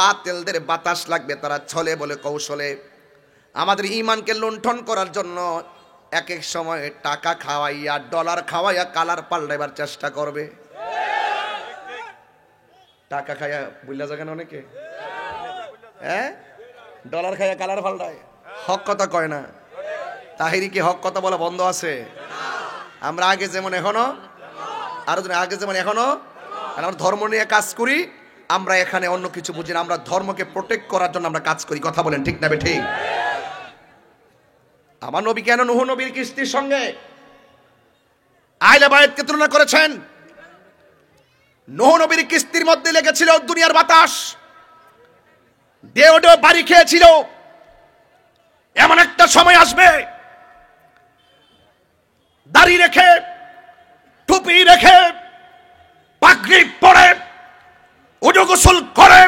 বাতিলদের বাতাস লাগবে, তারা ছলে বলে কৌশলে আমাদের ঈমানকে লুণ্ঠন করার জন্য এক এক সময় টাকা খাওয়াইয়া, ডলার খাওয়াইয়া কালার পাল্টাইবার চেষ্টা করবে। টাকা খাইয়া বুঝলা যাবেন অনেকে, হ্যাঁ, ডলার খাইয়া কালার পাল্টায়, হক কথা কয় না। তাহিরি কি হক কথা বলা বন্ধ আছে? আমরা আগে যেমন এখনো, আরো আগে যেমন এখনো আমরা ধর্ম নিয়ে কাজ করি, আমরা এখানে অন্য কিছু বুঝি না, আমরা ধর্মকে প্রোটেক্ট করার জন্য আমরা কাজ করি। কথা বলেন ঠিক না ঠিক? আমার নবী কেন নূহ নবীর কিস্তির সঙ্গে আহলে বায়তকে তুলনা করেছেন? নূহ নবীর কিস্তির মধ্যে লেগেছিল দুনিয়ার বাতাস, ঢেউ ঢেউ বাড়ি খেয়েছিল। এমন একটা সময় আসবে, দাড়ি রেখে, টুপি রেখে, পাগড়ি পরে, উজু গোসল করে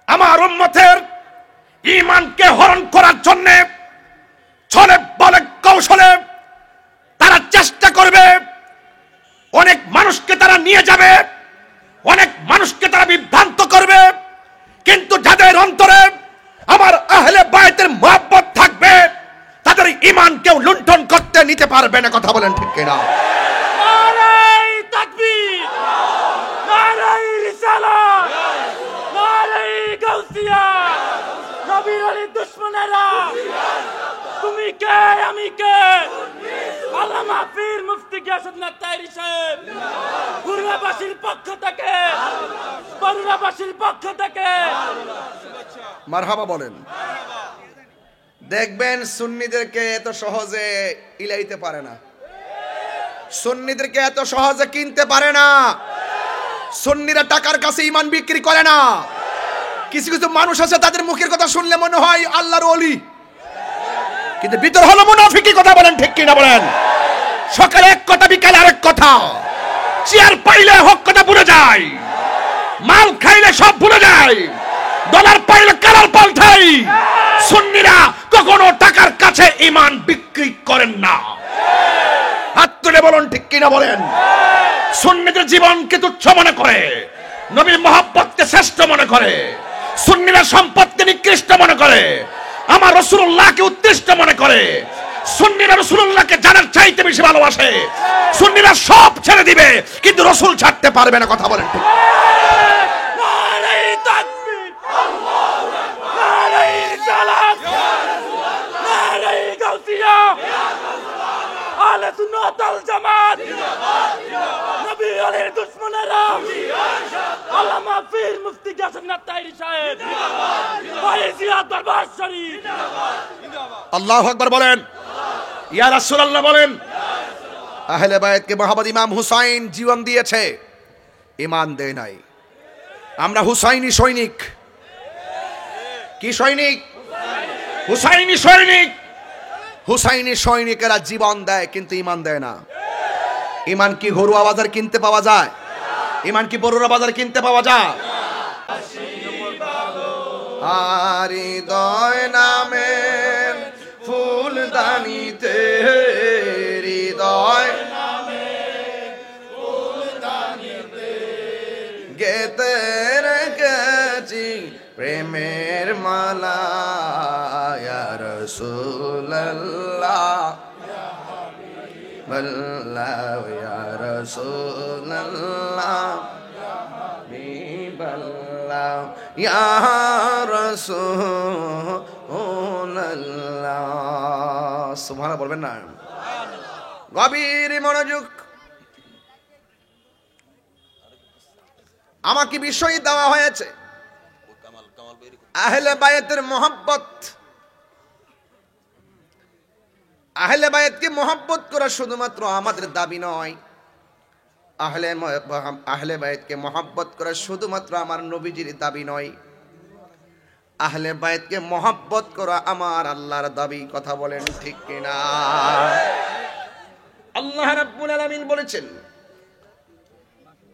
আমার উম্মতের ঈমানকে হরণ করার জন্য ছলে বলে কৌশলে তারা চেষ্টা করবে। অনেক মানুষকে তারা নিয়ে যাবে, অনেক মানুষকে তারা বিভ্রান্ত করবে, কিন্তু যাদের অন্তরে আমার আহলে বায়তের মহব্বত থাকবে, তাদের ঈমান কেউ লুণ্ঠন করতে নিতে পারবে না। কথা বলেন ঠিক কিনা? নারায়ে তাকবীর, নারায়ে রিসালাত, নারায়ে গাউসিয়া। নবীর আলী দুশমনেরা, তুমি কে আমি কে? আল্লামা পীর মুফতি গিয়াসউদ্দিন তাহেরি সাহেব বরুণাবাসীর পক্ষ থেকে, বরুণাবাসীর পক্ষ থেকে মারহাবা বলেন। দেখবেন সুন্নিদেরকে এত সহজে ইলাইতে পারে না, সুন্নিদেরকে এত সহজে কিনতে পারে না। সুন্নিরা টাকার কাছে ঈমান বিক্রি করে না। কিছু কিছু মানুষ আছে, তাদের মুখের কথা শুনলে মনে হয় আল্লাহর ওলি, কিন্তু ভিতর হলো মুনাফিকি। কথা বলেন ঠিক কিনা বলেন? সকালে এক কথা, বিকালে আরেক কথা। চেয়ার পাইলে হক কথা ভুলে যায়, মাল খাইলে সব ভুলে যায়, ডলার পাইলে কালার পাল্টাই। সুন্নিরা কখনো টাকার কাছে ঈমান বিক্রি করেন না। হাত তুলে বলুন ঠিক কিনা বলেন? সুন্নিদের জীবনকে তুচ্ছ মনে করে, নবীর মহব্বতকে শ্রেষ্ঠ মনে করে, সুন্নিরা সম্পদকে নিকৃষ্ট মনে করে, আমার রাসূলুল্লাহকে উৎকৃষ্ট মনে করে। সুন্নিরা রাসূলুল্লাহকে জানার চাইতে বেশি ভালোবাসে। সুন্নিরা সব ছেড়ে দিবে, কিন্তু রাসূল ছাড়তে পারবে না। কথা বলেন ঠিক? নারায়ে তাকবীর, আল্লাহু আকবার, নারায়ে রিসালাত, নারায়ে গাউসিয়া, আহলে সুন্নাত ওয়াল জামাত, নবী আলীর দুশমনেরা, আল্লামা পীর মুফতি গিয়াসউদ্দিন তাহেরি সাহেব, ফয়েজিয়া দরবার শরীফ। আল্লাহু আকবার বলেন, ইয়া রাসূলুল্লাহ বলেন। আহলে বায়তকে মহব্বত ইমাম হুসাইন জীবন দিয়েছে, ঈমান দেয় নাই। আমরা হুসাইনি সৈনিক। কি সৈনিক? হুসাইনি সৈনিক। হুসাইনি সৈনিকেরা জীবন দেয় কিন্তু ঈমান দেয় না। ঈমান কি ঘরোয়া বাজার কিনতে পাওয়া যায়? ঈমান কি বড়ুয়া বাজার কিনতে পাওয়া যায়? হৃদয় নামের ফুলদানিতে, হৃদয় গেতে রেখেছি প্রেমের মালা, ইয়া রাসূলুল্লাহ, বল্লাহ ইয়া রাসূলুল্লাহ, হাবিবাল্লাহ ইয়া রাসূলুল্লাহ। সুবহানাল্লাহ বলবেন না? গভীর মনোযোগ। আমাকে বিষয় দেওয়া হয়েছে আহলে বায়তের মহব্বত। আহলে বায়তকে মহব্বত করা শুধুমাত্র আমাদের দাবি নয়। আহলে বায়তকে মহব্বত করা শুধুমাত্র আমার নবীজির দাবি নয়। আহলে বায়তকে মহব্বত করা আমার আল্লাহর দাবি। কথা বলেন ঠিক কিনা? আল্লাহ রাব্বুল আলামিন বলেছেন,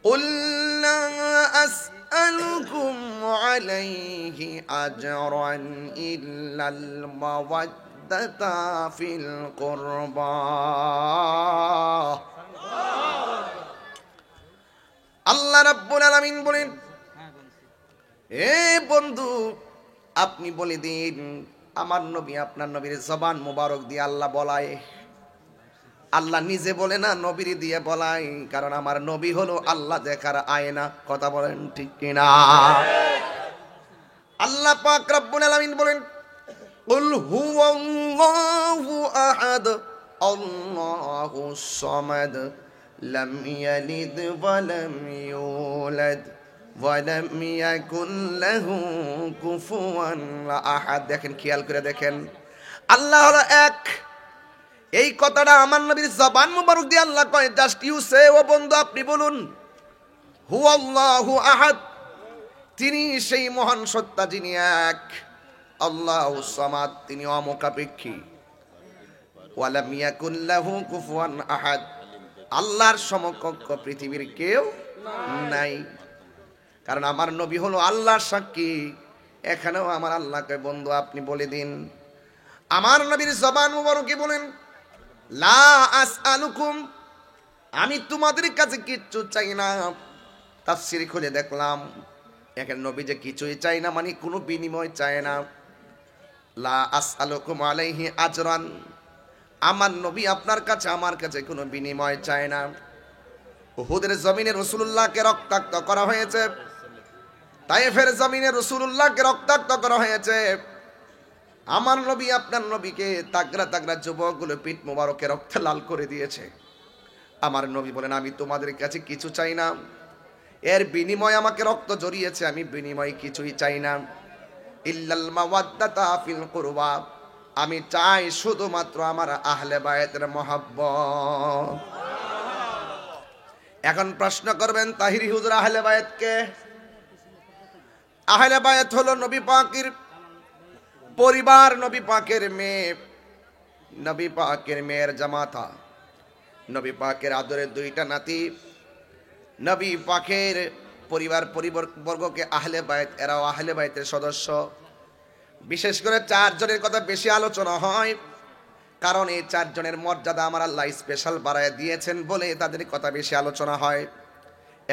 কুল লা আসআলুকুম আলাইহি আজরান ইল্লাল মাওয়াদ্দাতা ফিল কুরবা। আল্লাহ রাব্বুল আলামিন বলেন, এ বন্ধু, আপনি বলে দিন আমার নবী আপনার নবীর জবান মোবারক দিয়ে আল্লাহ বলায়, আল্লাহ নিজে বলে না, নবীর দিয়ে বলাই, কারণ আমার নবী হলো আল্লাহ দেখার আয়না। কথা বলেন ঠিক কিনা? আল্লাহ পাক রব্বুল আলামিন বলেন, কুল হুয়াল্লাহু আহাদ আল্লাহুস সামাদ লাম ইয়ালিদ ওয়া লাম ইউলাদ ওয়া লাম ইয়াকুল লাহু কুফুয়ান আহাদ। দেখেন, খেয়াল করে দেখেন, আল্লাহ হলো এক। এই কথাটা আমার নবীর জবান মুবারক দিয়ে আল্লাহ কয়, জাস্ট ইউ সে, ও বন্ধু আপনি বলুন, হুয়াল্লাহু আহাদ, তিনি সেই মহান সত্তা যিনি এক, আল্লাহুস সামাদ, তিনি অমুখাপেক্ষী, ওয়া লাম ইয়াকুল লাহু কুফুয়ান আহাদ, আল্লাহর সমকক্ষ পৃথিবীর কেউ নাই। কারণ আমার নবী হলো আল্লাহর সাক্ষী। এখানেও আমার আল্লাহকে বন্ধু আপনি বলে দিন, আমার নবীর জবান মুবারকে বলেন, লা আসআলুকুম, আমি তোমাদের কাছে কিচ্ছু চাই না। তাফসীর খুলে দেখলাম, এখানে নবী যে কিছুই চাই না মানে কোনো বিনিময় চায় না। লা আসআলুকুম আলাইহি আজরান, আমার নবী আপনার কাছে আমার কাছে কোনো বিনিময় চায় না। উহুদের জমিনে রাসূলুল্লাহকে রক্তাক্ত করা হয়েছে, তায়েফের জমিনে রাসূলুল্লাহকে রক্তাক্ত করা হয়েছে। আমার নবী আপনার নবীকে তাগড়া তাগড়া যুবকগুলো পিঠ মোবারকে রক্তে লাল করে দিয়েছে। আমার নবী বলেন, আমি তোমাদের কাছে কিছু চাই না, এর বিনিময় আমাকে রক্ত জড়িয়েছে, আমি বিনিময় কিছুই চাই না। ইল্লাল মাওয়াদ্দাতা ফিল কুরবা, আমি চাই শুধুমাত্র আমার আহলে বায়াতের মহব্বত। এখন প্রশ্ন করবেন, তাহিরি হুজুর আহলে বায়াত কে? আহলে বায়াত হলো নবী পাকের পরিবার, নবী পাকের মেয়ে, নবী পাকের মেয়ের জামাতা, নবী পাকের আদরের দুইটা নাতি, নবী পাকের পরিবার পরিবর্গকে আহলে বায়াত, এরাও আহলে বায়াতের সদস্য। বিশেষ করে 4 জনের কথা বেশি আলোচনা হয়, কারণ এই 4 জনের মর্যাদা আমার আল্লাহ স্পেশাল বাড়ায় দিয়েছেন বলে তাদের কথা বেশি আলোচনা হয়।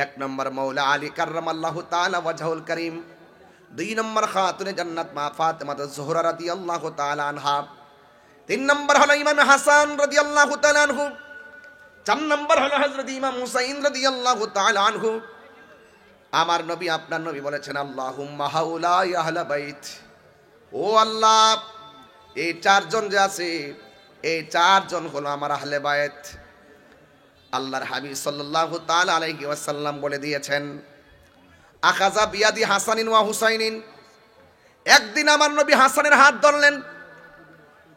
1 নম্বর মৌলা আলী কাররামাল্লাহু তাআলা ওয়াজহুল করিম, 2 নম্বর খাতুনে জান্নাত মা ফাতেমা জোহরা রাদিয়াল্লাহু তাআলা আনহা, 3 নম্বর হলো ইমাম হাসান রাদিয়াল্লাহু তাআলা আনহু, 4 নম্বর হলো হযরত ইমাম হুসাইন রাদিয়াল্লাহু তাআলা আনহু। আমার নবী আপনার নবী বলেছেন, আল্লাহুম্মা হাউলাই আহলে বাইত, ও আল্লাহ এই 4 জন যে আছে, এই 4 জন হলো আমার আহলে বায়াত। আল্লাহর হাবিব সাল্লাল্লাহু তাআলা আলাইহি ওয়াসাল্লাম বলে দিয়েছেন, আখাযা বিয়াদি হাসানিন ওয়া হুসাইনিন, একদিন আমার নবী হাসানের হাত ধরলেন,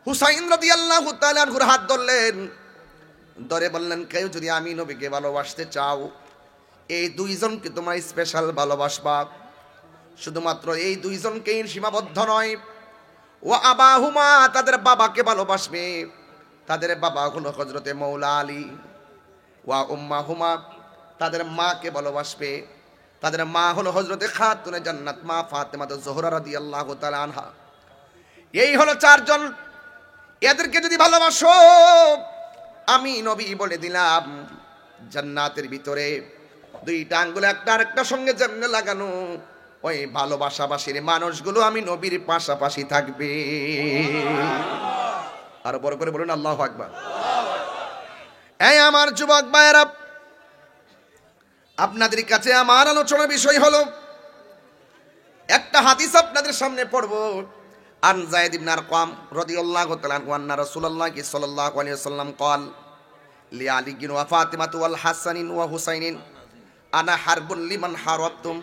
হুসাইন রাদিয়াল্লাহু তাআলা আনহুর হাত ধরলেন, ধরে বললেন, কেউ যদি আমি নবীকে ভালোবাসতে চাও, এই 2 জনকে তোমরা স্পেশাল ভালোবাসবা। শুধুমাত্র এই 2 জনকেই সীমাবদ্ধ নয়, ও আবাহুমা, তাদের বাবাকে ভালোবাসবে, তাদের বাবা হলো হযরতে মৌলা আলী। ওয়া উম্মাহুমা, তাদের মাকে ভালোবাসবে, তাদের মা হলো হযরতে খাতুনে জান্নাত মা ফাতেমা জোহরা রাদিয়াল্লাহু তাআলা আনহা। এই হলো 4 জন, এদেরকে যদি ভালোবাসো, আমি নবী বলে দিলাম, জান্নাতের ভিতরে 2টা আঙ্গুল একটা আরেকটার সঙ্গে যেমনে লাগানো, ওই ভালোবাসাবাসীর মানুষগুলো আমি নবীর পাশাপাশি থাকবে। আর বড় করে বলুন আল্লাহু আকবার। এই আমার যুবক ভাইয়েরা, আপনাদের কাছে আমার আলোচনার বিষয় হলো, একটা হাদিস আপনাদের সামনে পড়ব। আন যায়েদ ইবনে আরকাম রাদিয়াল্লাহু তাআলা আনহু আন্না রাসূলুল্লাহ সাল্লাল্লাহু আলাইহি ওয়াসাল্লাম قال لعلي وفاطمة والحسن وحسين আনা হারবুল লিমান হারাবতুম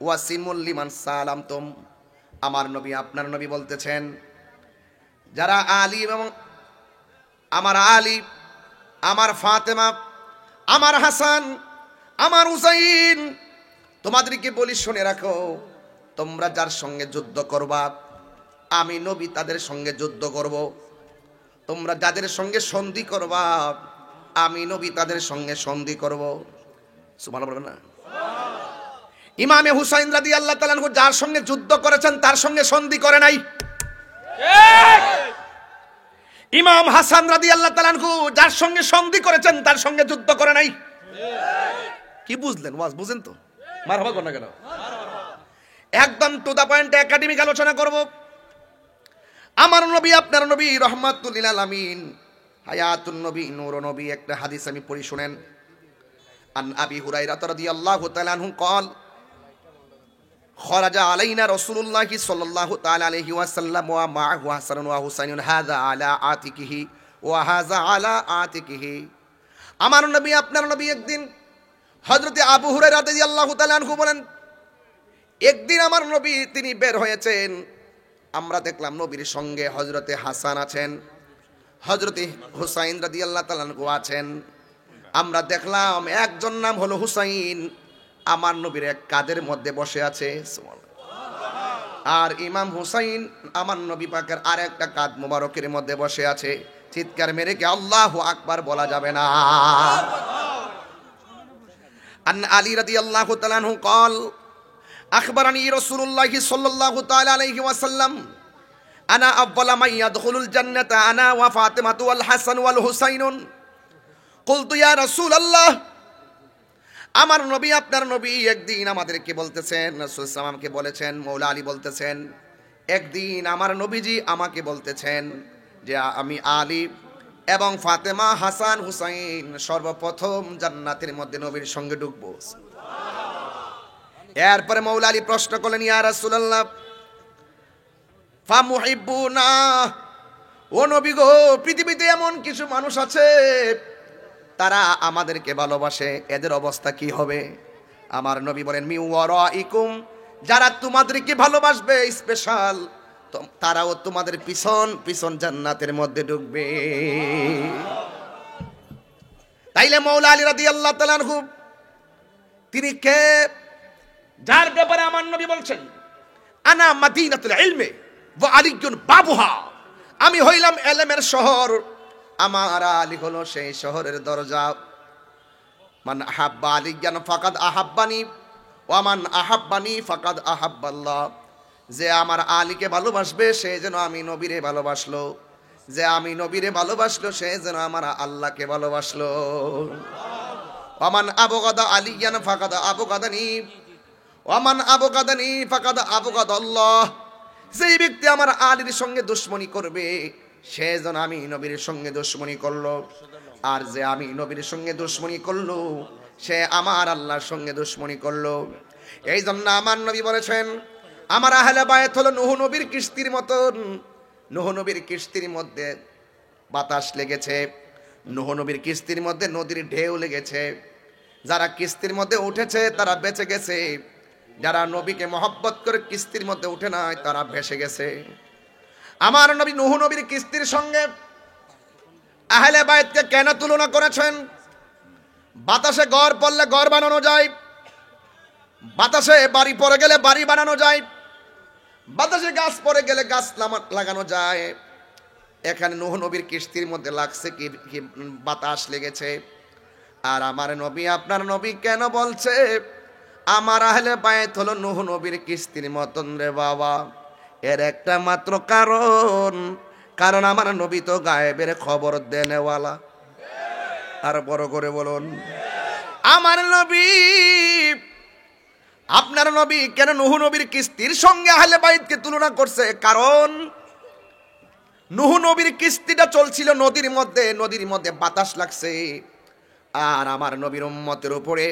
ওয়া সিমুল লিমান সালামতুম। আমার নবী আপনার নবী বলতেছেন, যারা আলী এবং আমার আলী, আমার ফাতেমা, আমার হাসান, আমার হুসাইন, তোমাদেরকে বলি শুনে রাখো, তোমরা যার সঙ্গে যুদ্ধ করবা, আমি নবী তাদের সঙ্গে যুদ্ধ করব। তোমরা যাদের সঙ্গে সন্ধি করবা, আমি নবী তাদের সঙ্গে সন্ধি করব। সুবহানাল্লাহ বলবেন না? ইমামে হুসাইন রাদিয়াল্লাহু তাআলা আনহু যার সঙ্গে যুদ্ধ করেছেন তার সঙ্গে সন্ধি করে নাই। ইমাম হাসান রাদিয়াল্লাহু তাআলা আনহু যার সঙ্গে সন্ধি করেছেন তার সঙ্গে যুদ্ধ করে নাই। কি বুঝলেন? ওয়াজ বুঝেন তো? মারহাবা কোন না কেন? একদম টু দা পয়েন্ট একাডেমিক আলোচনা করব। আমার নবী আপনার নবী রহমাতুল লিল আলামিন হায়াতুন নবী নূর নবী, একটা হাদিস আমি পড়ি শুনেন। আন আবি হুরায়রা রাদিয়াল্লাহু তাআলা আনহু قال خرج علينا رسول الله صلى الله تعالى عليه وسلم ومعه حسن وحسين هذا على عاتقه وهذا على عاتقه। আমার নবী আপনার নবী একদিন, হযরতে আবু হুরায়রা রাদিয়াল্লাহু তাআলা আনহু বলেন, একদিন আমার নবী তিনি বের হয়েছেন, আমরা দেখলাম নবীর সঙ্গে হযরতে হাসান আছেন, হযরতে হুসাইন রাদিয়াল্লাহু তাআলা আনহু আছেন। আমরা দেখলাম একজন নাম হলো হুসাইন আমার নবীর এক কাঁধের মধ্যে বসে আছে, আর ইমাম হুসাইন আমার নবী পাকের আর একটা কাঁধ মুবারকের মধ্যে বসে আছে। চিৎকার মেরে কি আল্লাহু আকবার বলা যাবে না? আন আলী রাদিয়াল্লাহু তাআলা আনহু قال আখবারানি রাসূলুল্লাহ সাল্লাল্লাহু তাআলা আলাইহি ওয়াসাল্লাম আনা আউয়ালা মান ইয়াদখুলুল জান্নাতা আনা ওয়া ফাতিমাতু ওয়াল হাসান ওয়াল হুসাইনুন। কুলতু ইয়া রাসূলুল্লাহ, আমার নবী আপনার নবী একদিন আমাদেরকে বলতেছেন, রাসূল সাল্লামকে বলেছেন, মৌলা আলী বলতেছেন, একদিন আমার নবীজি আমাকে বলতেছেন যে আমি আলী এবং ফাতেমা হাসান হুসাইন সর্বপ্রথম জান্নাতের মধ্যে নবীর সঙ্গে ঢুকবো। এরপরে মৌলা আলী প্রশ্ন করলেন, ইয়া রাসূলুল্লাহ ফামুহিব্বুনা, ও নবী গো, পৃথিবীতে এমন কিছু মানুষ আছে তারা আমাদেরকে ভালোবাসে, এদের অবস্থা কি হবে? আমার নবী বলেন, মি ওয়ারাইকুম, যারা তোমাদেরকে ভালোবাসবে স্পেশাল, তারাও তোমাদের পিছন পিছন জান্নাতের মধ্যে ঢুকবে। তাইলে মৌলা আলী রাদিয়াল্লাহু তাআলা আনহু তিনি কে, যার ব্যাপারে আমার নবী বলছেন আনা মাদিনাতুল ইলমি ওয়া আলিয়ুন বাবুহা, আমি হইলাম ইলমের শহর, আমার আলী হলো সেই শহরের দরজা। মান আহাব্বা আলিয়ান ফাকাদ আহাব্বানি ওয়া মান আহাব্বানি ফাকাদ আহাব্বাল্লাহ, যে আমার আলীকে ভালোবাসবে সে যেন আমি নবীরে ভালোবাসলো, যে আমি নবীরে ভালোবাসলো সে যেন আমার আল্লাহকে ভালোবাসলো। ওয়া মান আবগাদা আলিয়ান ফাকাদ আবগাদানি ওয়া মান আবগাদানি ফাকাদ আবগাদাল্লাহ, যেই ব্যক্তি আমার আলীর সঙ্গে দুশমনি করবে সে যেন আমি নবীর সঙ্গে দুশমনি করলো, আর যে আমি নবীর সঙ্গে দুশমনি করলো সে আমার আল্লাহর সঙ্গে দুশমনি করলো। এই জন্য আমার নবী বলেছেন, আমার আহলে বায়াত হলো নূহ নবীর কিস্তির মতন। নূহ নবীর কিস্তির মধ্যে বাতাস লেগেছে, নূহ নবীর কিস্তির মধ্যে নদীর ঢেউ লেগেছে, যারা কিস্তির মধ্যে উঠেছে তারা বেঁচে গেছে, যারা নবীকে মহব্বত করে কিস্তির মধ্যে উঠে নাই তারা ভেসে গেছে। আমার নবী নূহ নবীর কিস্তির সঙ্গে আহলে বায়াতকে কেন তুলনা করেছেন? বাতাসে ঘর পড়লে ঘর বানানো যায়, বাতাসে বাড়ি পড়ে গেলে বাড়ি বানানো যায়, বাতাসে গাছ পড়ে গেলে গাছ লাগানো যায়। এখানে নূহ নবীর কিস্তির মধ্যে লাগছে কি বাতাস লেগেছে। আর আমার নবী আপনার নবী কেন বলছে আমার আহলে বায়াত হলো নূহ নবীর কিস্তির মতন রে বাবা? এর একটা মাত্র কারণ আমার নবী তো গায়েবের খবর দেনেওয়ালা। আর বড় করে বলুন, আমার নবী আপনার নবী কেন নূহ নবীর কিস্তির সঙ্গে আহলে বাইতকে তুলনা করছে? কারণ নূহ নবীর কিস্তিটা চলছিল নদীর মধ্যে, নদীর মধ্যে বাতাস লাগছে, আর আমার নবীর উম্মতের উপরে